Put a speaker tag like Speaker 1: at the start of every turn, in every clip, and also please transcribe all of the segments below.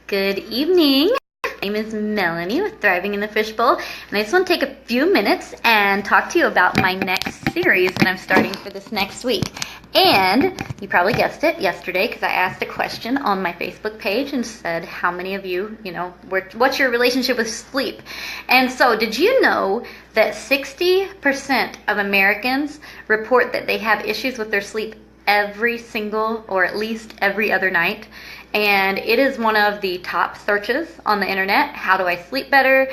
Speaker 1: Good evening. My name is Melanie with Thriving in the Fishbowl, and I just want to take a few minutes and talk to you about my next series that I'm starting for this next week. And you probably guessed it yesterday because I asked a question on my Facebook page and said, how many of you, what's your relationship with sleep? And so did you know that 60% of Americans report that they have issues with their sleep every single or at least every other night? And it is one of the top searches on the internet. How do I sleep better?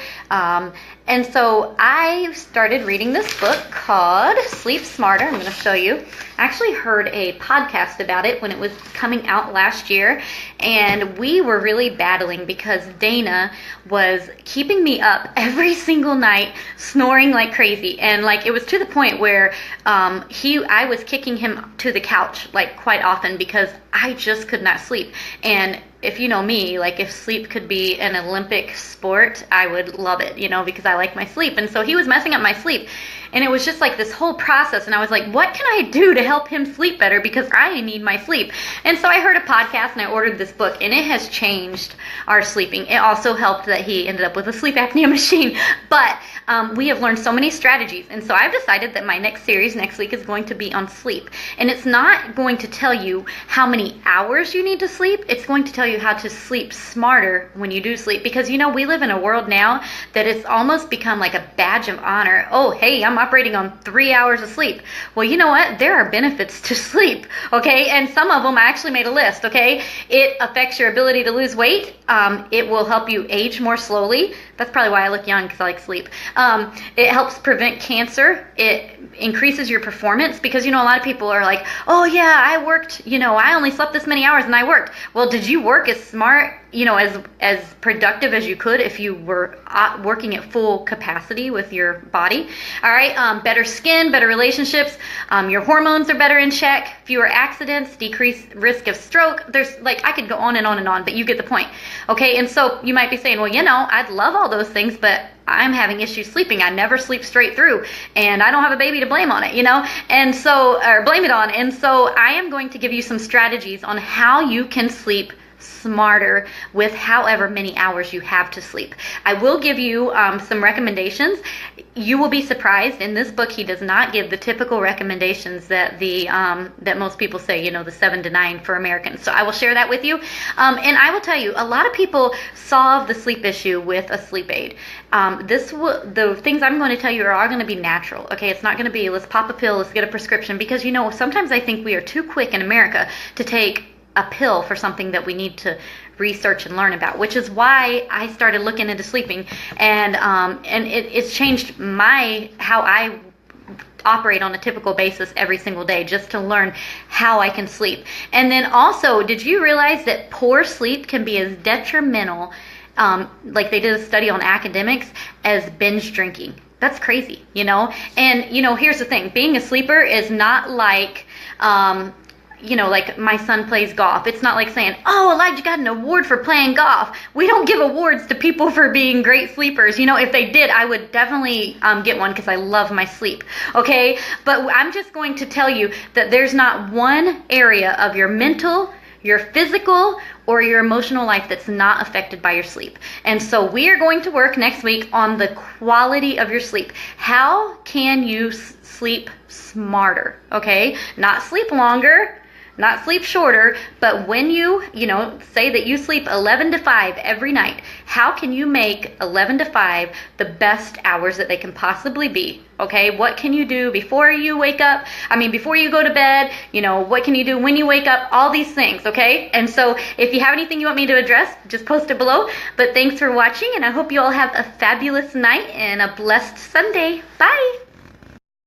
Speaker 1: And so I started reading this book called Sleep Smarter. I'm going to show you. I actually heard a podcast about it when it was coming out last year. And we were really battling because Dana was keeping me up every single night, snoring like crazy. And like it was to the point where I was kicking him to the couch like quite often because I just could not sleep. And if you know me, like if sleep could be an Olympic sport, I would love it, because I like my sleep. And so he was messing up my sleep. And it was just like this whole process. And I was like, what can I do to help him sleep better? Because I need my sleep. And so I heard a podcast and I ordered this book, and it has changed our sleeping. It also helped that he ended up with a sleep apnea machine. But we have learned so many strategies. And so I've decided that my next series next week is going to be on sleep. And it's not going to tell you how many hours you need to sleep. It's going to tell you how to sleep smarter when you do sleep. Because, we live in a world now that it's almost become like a badge of honor. Oh, hey, I'm operating on 3 hours of sleep. Well, you know what? There are benefits to sleep, okay? And some of them, I actually made a list, okay? It affects your ability to lose weight. It will help you age more slowly. That's probably why I look young, because I like sleep. It helps prevent cancer. It increases your performance because, a lot of people are like, oh yeah, I worked, I only slept this many hours and I worked. Well, did you work as smart, as productive as you could if you were working at full capacity with your body? All right. Better skin, better relationships. Your hormones are better in check. Fewer accidents, decreased risk of stroke. There's I could go on and on and on, but you get the point. Okay. And so you might be saying, well, I'd love all those things, but I'm having issues sleeping. I never sleep straight through, and I don't have a baby to blame on it, and so, or blame it on. And so I am going to give you some strategies on how you can sleep smarter with however many hours you have to sleep. I will give you some recommendations. You will be surprised. In this book, he does not give the typical recommendations that that most people say, the 7 to 9 for Americans. So I will share that with you. And I will tell you, a lot of people solve the sleep issue with a sleep aid. The things I'm going to tell you are going to be natural. Okay, it's not going to be let's pop a pill, let's get a prescription, because sometimes I think we are too quick in America to take a pill for something that we need to research and learn about, which is why I started looking into sleeping, and it's changed how I operate on a typical basis every single day, just to learn how I can sleep. And then also, did you realize that poor sleep can be as detrimental, like they did a study on academics, as binge drinking? That's crazy, And here's the thing: being a sleeper is not like like my son plays golf. It's not like saying, oh, Elijah got an award for playing golf. We don't give awards to people for being great sleepers. If they did, I would definitely get one because I love my sleep. Okay? But I'm just going to tell you that there's not one area of your mental, your physical, or your emotional life that's not affected by your sleep. And so we are going to work next week on the quality of your sleep. How can you sleep smarter? Okay? Not sleep longer, not sleep shorter, but when you say that you sleep 11 to 5 every night, how can you make 11 to 5 the best hours that they can possibly be? Okay, what can you do before you wake up? Before you go to bed, what can you do when you wake up? All these things, okay? And so if you have anything you want me to address, just post it below. But thanks for watching, and I hope you all have a fabulous night and a blessed Sunday. Bye!